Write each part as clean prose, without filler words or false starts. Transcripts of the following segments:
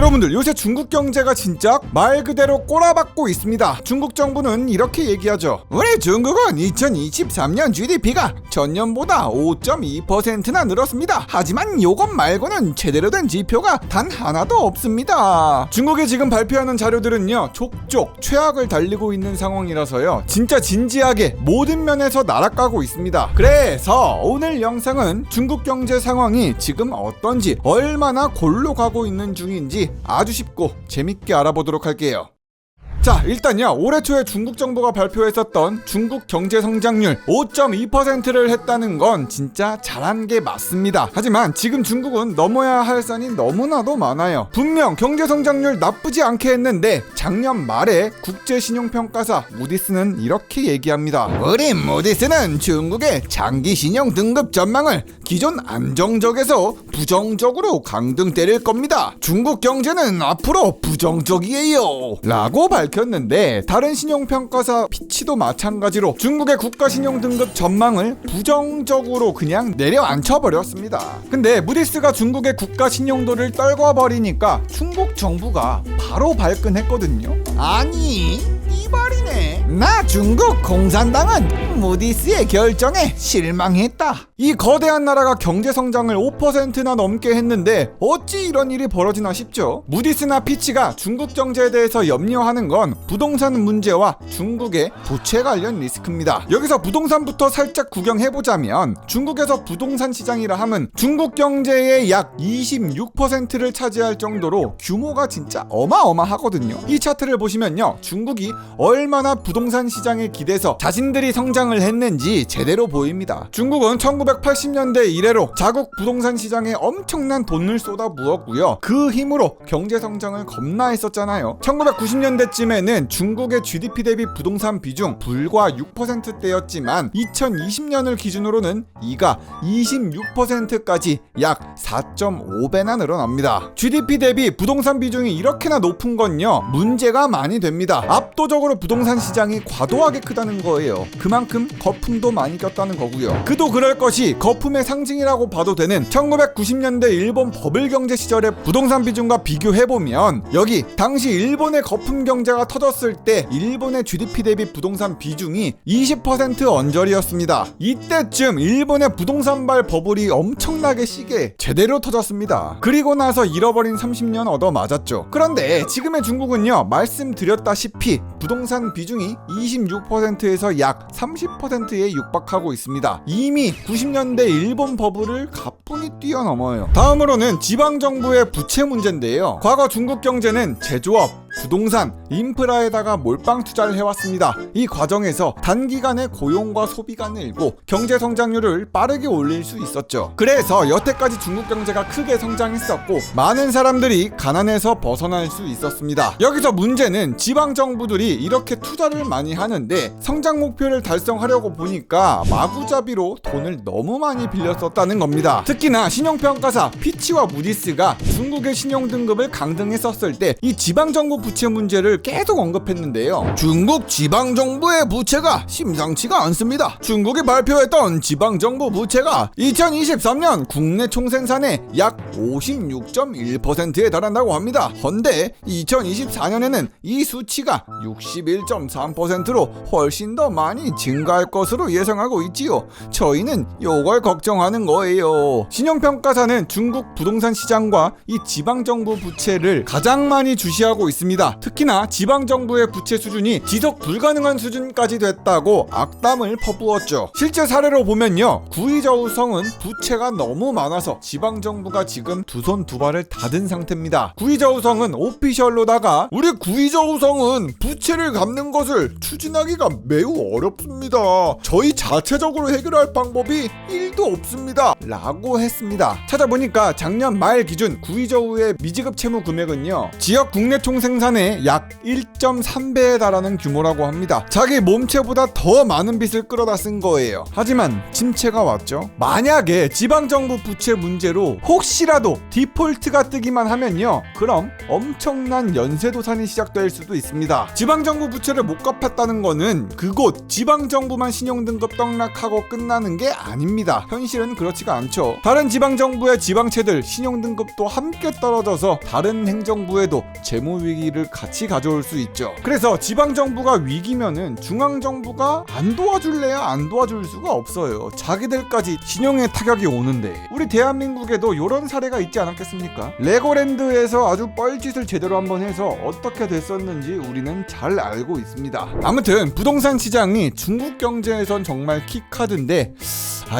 여러분들, 요새 중국 경제가 진짜 말 그대로 꼬라박고 있습니다. 중국 정부는 이렇게 얘기하죠. 우리 중국은 2023년 GDP가 전년보다 5.2%나 늘었습니다. 하지만 요것 말고는 제대로 된 지표가 단 하나도 없습니다. 중국이 지금 발표하는 자료들은요, 족족 최악을 달리고 있는 상황이라서요, 진짜 진지하게 모든 면에서 날아가고 있습니다. 그래서 오늘 영상은 중국 경제 상황이 지금 어떤지, 얼마나 골로 가고 있는 중인지 아주 쉽고 재밌게 알아보도록 할게요. 자, 일단요, 올해 초에 중국 정부가 발표했었던 중국 경제 성장률 5.2%를 했다는 건 진짜 잘한 게 맞습니다. 하지만 지금 중국은 넘어야 할 산이 너무나도 많아요. 분명 경제 성장률 나쁘지 않게 했는데 작년 말에 국제신용평가사 무디스는 이렇게 얘기합니다. 우리 무디스는 중국의 장기 신용 등급 전망을 기존 안정적에서 부정적으로 강등 때릴 겁니다. 중국 경제는 앞으로 부정적이에요 라고 밝혔는데, 다른 신용평가사 피치도 마찬가지로 중국의 국가신용등급 전망을 부정적으로 그냥 내려앉혀버렸습니다. 근데 무디스가 중국의 국가신용도를 떨궈버리니까 중국 정부가 바로 발끈했거든요. 아니, 이발이네. 나 중국 공산당은 무디스의 결정에 실망했다. 이 거대한 나라가 경제성장을 5%나 넘게 했는데 어찌 이런 일이 벌어지나 싶죠. 무디스나 피치가 중국 경제에 대해서 염려하는 건 부동산 문제와 중국의 부채 관련 리스크입니다. 여기서 부동산부터 살짝 구경해보자면, 중국에서 부동산 시장이라 하면 중국 경제의 약 26%를 차지할 정도로 규모가 진짜 어마어마하거든요. 이 차트를 보시면요, 중국이 얼마나 부동산 시장에 기대서 자신들이 성장을 했는지 제대로 보입니다. 중국은 1980년대 이래로 자국 부동산 시장에 엄청난 돈을 쏟아부었고요. 그 힘으로 경제 성장을 겁나 했었잖아요. 1990년대쯤에는 중국의 GDP 대비 부동산 비중 불과 6%대였지만 2020년을 기준으로는 이가 26%까지 약 4.5배나 늘어납니다. GDP 대비 부동산 비중이 이렇게나 높은 건요, 문제가 많이 됩니다. 압도적으로 부동산 시장이 과도하게 크다는 거예요. 그만큼 거품도 많이 꼈다는 거고요. 그도 그럴 것이 거품의 상징이라고 봐도 되는 1990년대 일본 버블 경제 시절의 부동산 비중과 비교해보면, 여기 당시 일본의 거품 경제가 터졌을 때 일본의 GDP 대비 부동산 비중이 20% 언저리였습니다. 이때쯤 일본의 부동산발 버블이 엄청나게 시게 제대로 터졌습니다. 그리고 나서 잃어버린 30년 얻어맞았죠. 그런데 지금의 중국은요, 말씀드렸다시피 부동산 비중이 26%에서 약 30%에 육박하고 있습니다. 이미 90년대 일본 버블을 가뿐히 뛰어넘어요. 다음으로는 지방정부의 부채 문제인데요. 과거 중국 경제는 제조업, 부동산, 인프라에다가 몰빵 투자를 해왔습니다. 이 과정에서 단기간에 고용과 소비가 늘고 경제 성장률을 빠르게 올릴 수 있었죠. 그래서 여태까지 중국 경제가 크게 성장했었고 많은 사람들이 가난에서 벗어날 수 있었습니다. 여기서 문제는 지방정부들이 이렇게 투자를 많이 하는데 성장 목표를 달성하려고 보니까 마구잡이로 돈을 너무 많이 빌렸었다는 겁니다. 특히나 신용평가사 피치와 무디스가 중국의 신용등급을 강등했었을 때 이 지방정부 부채 문제를 계속 언급했는데요. 중국 지방정부의 부채가 심상치가 않습니다. 중국이 발표했던 지방정부 부채가 2023년 국내 총생산의 약 56.1%에 달한다고 합니다. 헌데 2024년에는 이 수치가 61.3%로 훨씬 더 많이 증가할 것으로 예상하고 있지요. 저희는 요걸 걱정하는 거예요. 신용평가사는 중국 부동산 시장과 이 지방정부 부채를 가장 많이 주시하고 있습니다. 특히나 지방정부의 부채 수준이 지속 불가능한 수준까지 됐다고 악담을 퍼부었죠. 실제 사례로 보면요, 구이저우성은 부채가 너무 많아서 지방정부가 지금 두 손 두 발을 닫은 상태입니다. 구이저우성은 오피셜로다가 우리 구이저우성은 부채를 갚는 것을 추진하기가 매우 어렵습니다. 저희 자체적으로 해결할 방법이 1도 없습니다 라고 했습니다. 찾아보니까 작년 말 기준 구이저우의 미지급 채무 금액은요, 지역 국내 총생산 부동산의 약 1.3배에 달하는 규모라고 합니다. 자기 몸체보다 더 많은 빚을 끌어다 쓴 거예요. 하지만 침체가 왔죠. 만약에 지방정부 부채 문제로 혹시라도 디폴트가 뜨기만 하면요, 그럼 엄청난 연쇄도산이 시작될 수도 있습니다. 지방정부 부채를 못 갚았다는 거는 그곳 지방정부만 신용등급 떡락하고 끝나는 게 아닙니다. 현실은 그렇지가 않죠. 다른 지방정부의 지방채들 신용등급도 함께 떨어져서 다른 행정부에도 재무위기를 같이 가져올 수 있죠. 그래서 지방정부가 위기면은 중앙정부가 안 도와줄래야 안 도와줄 수가 없어요. 자기들까지 신용에 타격이 오는데. 우리 대한민국에도 이런 사례가 있지 않았겠습니까? 레고랜드에서 아주 뻘짓을 제대로 한번 해서 어떻게 됐었는지 우리는 잘 알고 있습니다. 아무튼 부동산 시장이 중국 경제에선 정말 키카드인데,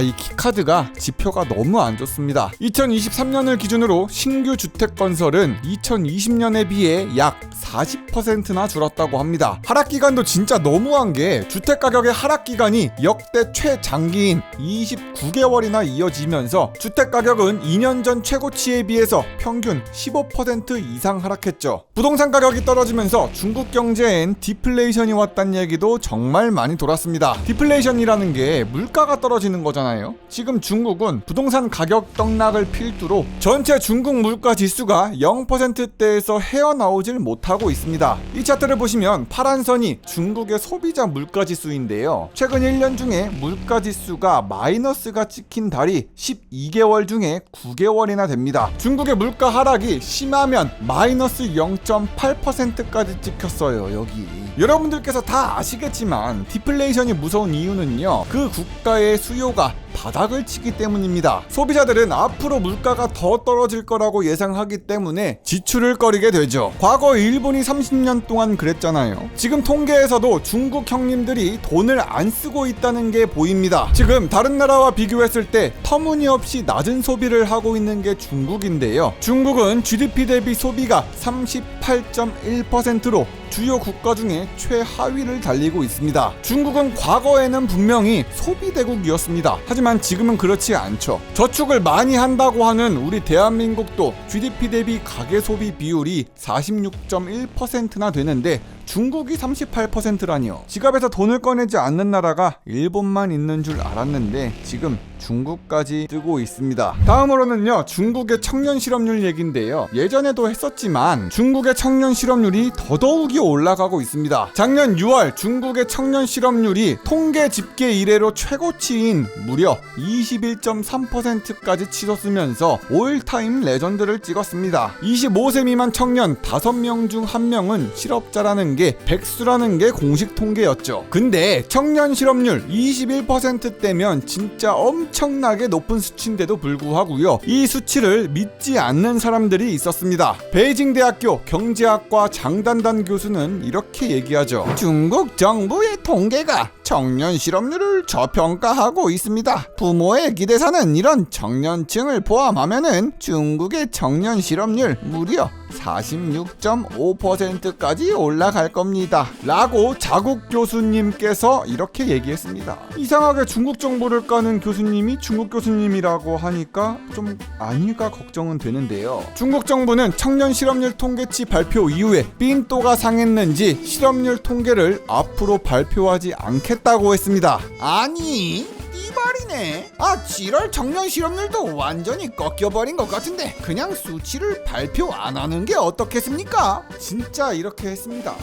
이 키카드가 지표가 너무 안 좋습니다. 2023년을 기준으로 신규 주택 건설은 2020년에 비해 약 40%나 줄었다고 합니다. 하락 기간도 진짜 너무한 게 주택 가격의 하락 기간이 역대 최장기인 29개월이나 이어지면서 주택 가격은 2년 전 최고치에 비해서 평균 15% 이상 하락했죠. 부동산 가격이 떨어지면서 중국 경제엔 디플레이션이 왔다는 얘기도 정말 많이 돌았습니다. 디플레이션이라는 게 물가가 떨어지는 거잖아요. 지금 중국은 부동산 가격 떡락을 필두로 전체 중국 물가 지수가 0%대에서 헤어나오질 못하고 있습니다. 이 차트를 보시면 파란 선이 중국의 소비자 물가 지수인데요. 최근 1년 중에 물가 지수가 마이너스가 찍힌 달이 12개월 중에 9개월이나 됩니다. 중국의 물가 하락이 심하면 마이너스 0.8%까지 찍혔어요. 여기 여러분들께서 다 아시겠지만 디플레이션이 무서운 이유는요, 그 국가의 수요가 바닥을 치기 때문입니다. 소비자들은 앞으로 물가가 더 떨어질 거라고 예상하기 때문에 지출을 꺼리게 되죠. 과거 일본이 30년 동안 그랬잖아요. 지금 통계에서도 중국 형님들이 돈을 안 쓰고 있다는 게 보입니다. 지금 다른 나라와 비교했을 때 터무니없이 낮은 소비를 하고 있는 게 중국인데요. 중국은 GDP 대비 소비가 38.1%로 주요 국가 중에 최하위를 달리고 있습니다. 중국은 과거에는 분명히 소비대국이었습니다. 하지만 지금은 그렇지 않죠. 저축을 많이 한다고 하는 우리 대한민국도 GDP 대비 가계소비 비율이 46.1%나 되는데 중국이 38%라니요. 지갑에서 돈을 꺼내지 않는 나라가 일본만 있는 줄 알았는데 지금 중국까지 뜨고 있습니다. 다음으로는요, 중국의 청년 실업률 얘긴데요. 예전에도 했었지만 중국의 청년 실업률이 더더욱이 올라가고 있습니다. 작년 6월 중국의 청년 실업률이 통계 집계 이래로 최고치인 무려 21.3%까지 치솟으면서 올타임 레전드를 찍었습니다. 25세 미만 청년 5명 중 1명은 실업자라는 게 백수라는 게 공식 통계였죠. 근데 청년 실업률 21%대면 진짜 엄청나게 높은 수치인데도 불구하고요, 이 수치를 믿지 않는 사람들이 있었습니다. 베이징 대학교 경제학과 장단단 교수는 이렇게 얘기하죠. 중국 정부의 통계가 청년 실업률을 저평가하고 있습니다. 부모의 기대사는 이런 청년층을 포함하면은 중국의 청년 실업률 무려 46.5%까지 올라갈 겁니다. 라고 자국 교수님께서 이렇게 얘기했습니다. 이상하게 중국 정보를 까는 교수님이 중국 교수님이라고 하니까 좀 아닐까 걱정은 되는데요. 중국 정부는 청년 실업률 통계치 발표 이후에 삔또가 상했는지 실업률 통계를 앞으로 발표하지 않겠다고 했습니다. 아니, 이발이네. 7월 청년 실업률도 완전히 꺾여버린 것 같은데 그냥 수치를 발표 안 하는 게 어떻겠습니까? 진짜 이렇게 했습니다.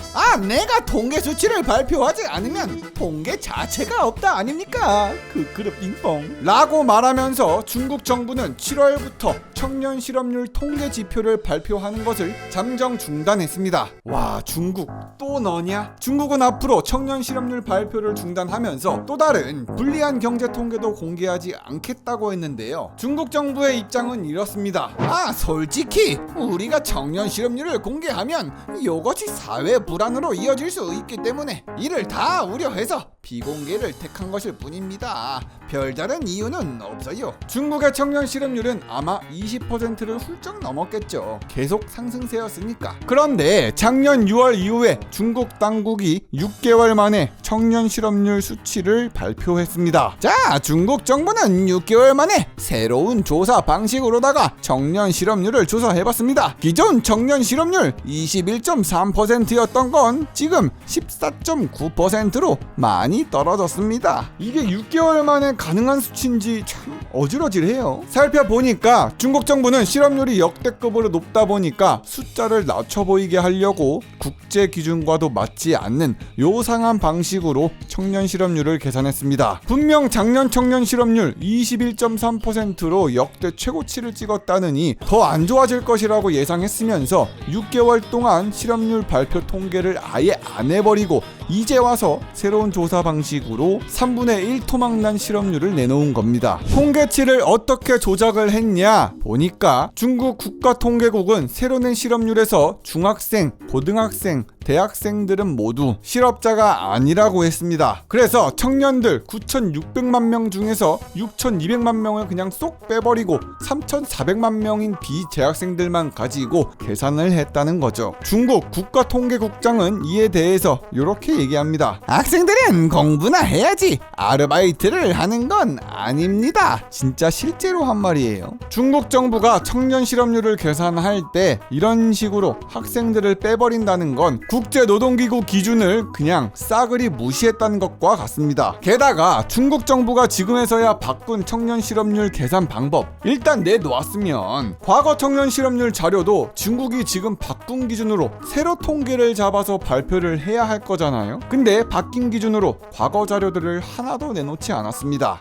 내가 통계 수치를 발표하지 않으면 통계 자체가 없다 아닙니까? 그릇 빙봉 라고 말하면서 중국 정부는 7월부터 청년 실업률 통계 지표를 발표하는 것을 잠정 중단했습니다. 와, 중국 또 너냐? 중국은 앞으로 청년 실업률 발표를 중단하면서 또 다른 불리한 경제 통계도 공개하지 않겠다고 했는데요. 중국 정부의 입장은 이렇습니다. 솔직히 우리가 청년 실업률을 공개하면 이것이 사회 불안으로 이어질 수 있기 때문에 이를 다 우려해서 비공개를 택한 것일 뿐입니다. 별다른 이유는 없어요. 중국의 청년 실업률은 아마 20%를 훌쩍 넘었겠죠. 계속 상승세였으니까. 그런데 작년 6월 이후에 중국 당국이 6개월 만에 청년 실업률 수치를 발표했습니다. 자, 자, 중국 정부는 6개월 만에 새로운 조사 방식으로다가 청년 실업률을 조사해봤습니다. 기존 청년 실업률 21.3%였던 건 지금 14.9%로 많이 떨어졌습니다. 이게 6개월 만에 가능한 수치인지 참 어지러지해요. 살펴보니까 중국 정부는 실업률이 역대급으로 높다 보니까 숫자를 낮춰 보이게 하려고 국제 기준과도 맞지 않는 요상한 방식으로 청년 실업률을 계산했습니다. 분명 작년 청년 실업률 21.3%로 역대 최고치를 찍었다느니 더 안 좋아질 것이라고 예상했으면서 6개월 동안 실업률 발표 통계를 아예 안 해버리고 이제 와서 새로운 조사 방식으로 3분의 1 토막난 실업률을 내놓은 겁니다. 통계치를 어떻게 조작을 했냐 보니까 중국 국가통계국은 새로 낸 실업률에서 중학생, 고등학생, 대학생들은 모두 실업자가 아니라고 했습니다. 그래서 청년들 9,600만 명 중에서 6,200만 명을 그냥 쏙 빼버리고 3,400만 명인 비재학생들만 가지고 계산을 했다는 거죠. 중국 국가통계국장은 이에 대해서 이렇게 얘기합니다. 학생들은 공부나 해야지 아르바이트를 하는 건 아닙니다. 진짜 실제로 한 말이에요. 중국 정부가 청년 실업률을 계산할 때 이런 식으로 학생들을 빼버린다는 건 국제노동기구 기준을 그냥 싸그리 무시했다는 것과 같습니다. 게다가 중국 정부가 지금에서야 바꾼 청년 실업률 계산 방법 일단 내놓았으면 과거 청년 실업률 자료도 중국이 지금 바꾼 기준으로 새로 통계를 잡아서 발표를 해야 할 거잖아요. 근데 바뀐 기준으로 과거 자료들을 하나도 내놓지 않았습니다.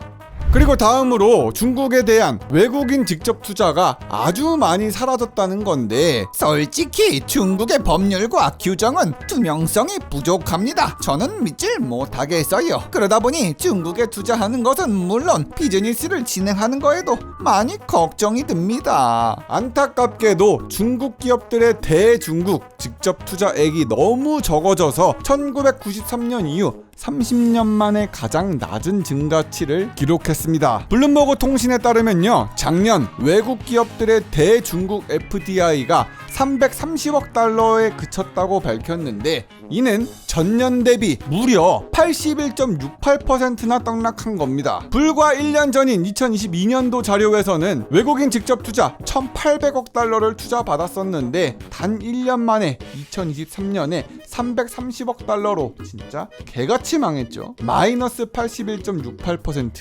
그리고 다음으로 중국에 대한 외국인 직접 투자가 아주 많이 사라졌다는 건데 솔직히 중국의 법률과 규정은 투명성이 부족합니다. 저는 믿질 못하겠어요. 그러다 보니 중국에 투자하는 것은 물론 비즈니스를 진행하는 거에도 많이 걱정이 듭니다. 안타깝게도 중국 기업들의 대중국 직접 투자액이 너무 적어져서 1993년 이후 30년 만에 가장 낮은 증가치를 기록했습니다. 블룸버그 통신에 따르면요, 작년 외국 기업들의 대중국 FDI가 330억 달러에 그쳤다고 밝혔는데 이는 전년 대비 무려 81.68%나 떡락한 겁니다. 불과 1년 전인 2022년도 자료에서는 외국인 직접 투자 1,800억 달러를 투자받았었는데 단 1년 만에 2023년에 330억 달러로 진짜 개같이 망했죠. 마이너스 81.68%.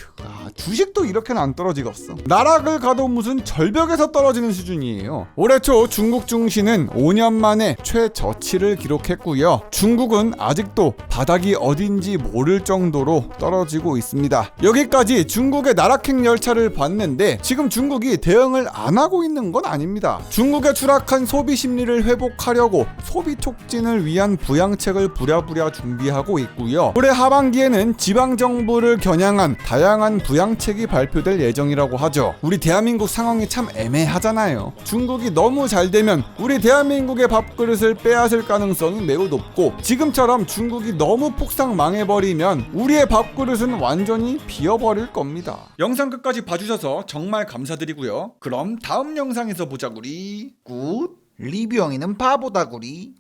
주식도 이렇게는 안 떨어지겠어. 나락을 가도 무슨 절벽에서 떨어지는 수준이에요. 올해 초 중국 증시는 5년 만에 최저치를 기록했고요. 중국은 아직도 바닥이 어딘지 모를 정도로 떨어지고 있습니다. 여기까지 중국의 나락행 열차를 봤는데 지금 중국이 대응을 안 하고 있는 건 아닙니다. 중국의 추락한 소비 심리를 회복하려고 소비 촉진을 위한 부양책을 부랴부랴 준비하고 있고요. 올해 하반기에는 지방정부를 겨냥한 다양한 부양책이 발표될 예정이라고 하죠. 우리 대한민국 상황이 참 애매하잖아요. 중국이 너무 잘 되면 우리 대한민국의 밥그릇을 빼앗을 가능성이 매우 높고 지금처럼 중국이 너무 폭삭 망해버리면 우리의 밥그릇은 완전히 비어버릴 겁니다. 영상 끝까지 봐주셔서 정말 감사드리고요. 그럼 다음 영상에서 보자구리. 굿. 리뷰형이는 바보다구리.